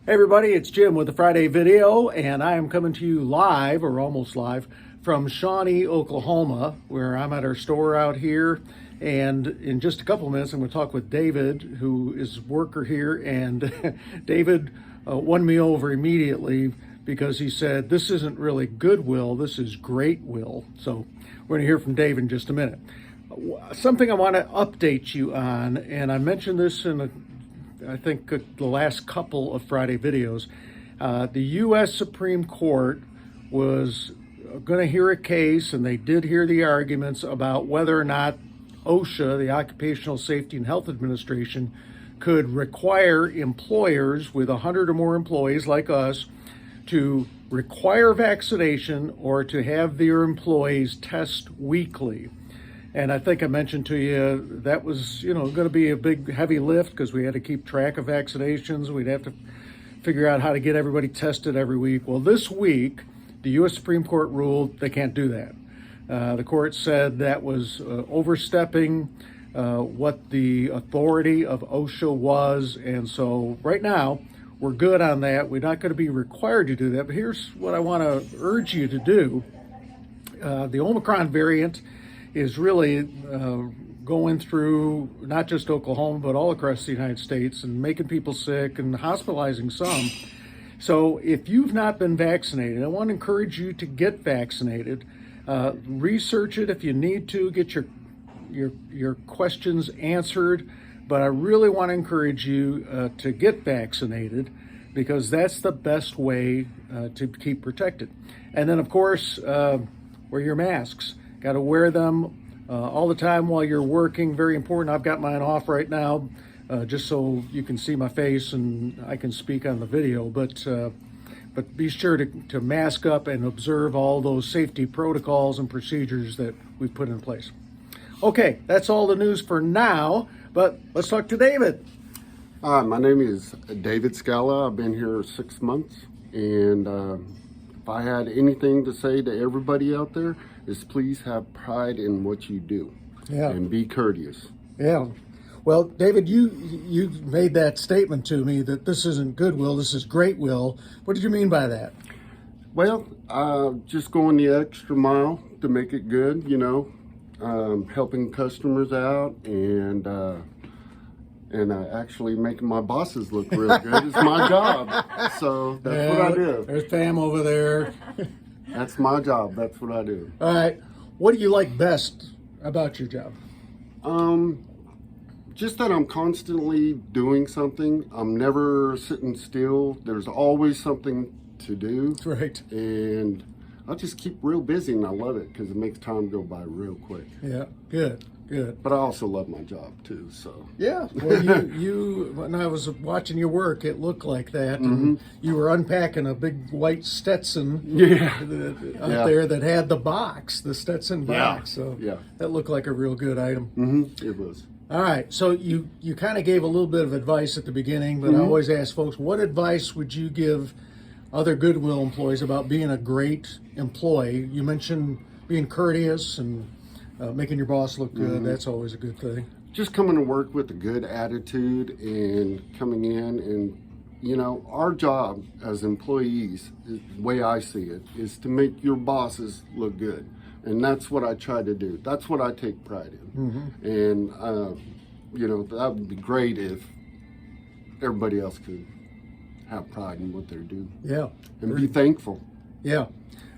Hey everybody, it's Jim with the Friday video, and I am coming to you live, or almost live, from Shawnee, Oklahoma, where I'm at our store out here. And in just a couple of minutes, I'm going to talk with David, who is a worker here. And David won me over immediately because he said, this isn't really goodwill, this is great will. So we're going to hear from David in just a minute. Something I want to update you on, and I mentioned this I think the last couple of Friday videos, the U.S. Supreme Court was going to hear a case, and they did hear the arguments about whether or not OSHA, the Occupational Safety and Health Administration, could require employers with 100 or more employees like us to require vaccination or to have their employees test weekly. And I think I mentioned to you that was, going to be a big, heavy lift because we had to keep track of vaccinations. We'd have to figure out how to get everybody tested every week. Well, this week, the U.S. Supreme Court ruled they can't do that. The court said that was overstepping what the authority of OSHA was. And so right now, we're good on that. We're not going to be required to do that. But here's what I want to urge you to do. The Omicron variant is really going through not just Oklahoma, but all across the United States and making people sick and hospitalizing some. So if you've not been vaccinated, I want to encourage you to get vaccinated. Research it if you need to, get your questions answered. But I really want to encourage you to get vaccinated because that's the best way to keep protected. And then, of course, wear your masks. Got to wear them all the time while you're working. Very important. I've got mine off right now just so you can see my face and I can speak on the video. But be sure to mask up and observe all those safety protocols and procedures that we've put in place. Okay, that's all the news for now, but let's talk to David. Hi, my name is David Scala. I've been here 6 months, and if I had anything to say to everybody out there, is please have pride in what you do and be courteous. Yeah. Well, David, you made that statement to me that this isn't goodwill, this is great will. What did you mean by that? Well, just going the extra mile to make it good, helping customers out and actually making my bosses look real good is my job. So that's what I do. There's Pam over there. That's my job. That's what I do. All right. What do you like best about your job? Just that I'm constantly doing something. I'm never sitting still. There's always something to do. Right. And I just keep real busy, and I love it because it makes time go by real quick. Yeah. Good. But I also love my job too. So yeah. Well, you when I was watching your work, it looked like that. And you were unpacking a big white Stetson out there that had the box, the Stetson box. So that looked like a real good item. It was. All right. So you kind of gave a little bit of advice at the beginning, but I always ask folks, what advice would you give other Goodwill employees about being a great employee? You mentioned being courteous and making your boss look good. That's always a good thing. Just coming to work with a good attitude and coming in and, our job as employees, the way I see it, is to make your bosses look good. And that's what I try to do. That's what I take pride in. And, that would be great if everybody else could have pride in what they do. Yeah. And be thankful. Yeah.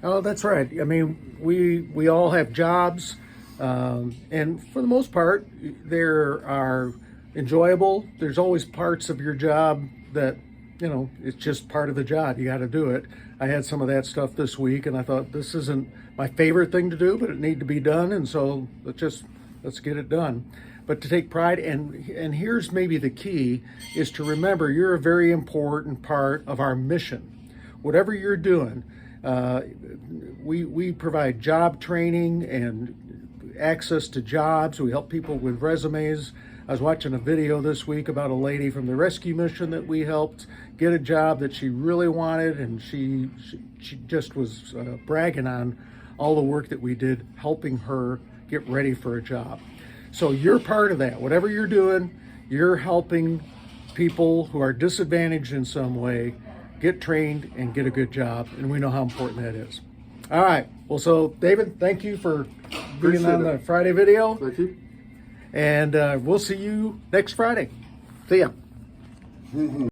Oh, that's right. I mean, we all have jobs. And for the most part, there are enjoyable. There's always parts of your job that, it's just part of the job. You got to do it. I had some of that stuff this week, and I thought this isn't my favorite thing to do, but it needs to be done. And so let's get it done. But to take pride, and here's maybe the key, is to remember you're a very important part of our mission. Whatever you're doing, we provide job training and access to jobs. We help people with resumes. I was watching a video this week about a lady from the rescue mission that we helped get a job that she really wanted, and she just was bragging on all the work that we did helping her get ready for a job. So you're part of that. Whatever you're doing, you're helping people who are disadvantaged in some way get trained and get a good job, and we know how important that is. All right. Well, so David, thank you for being Appreciate on the it. Friday video, Thank you. and we'll see you next Friday. See ya.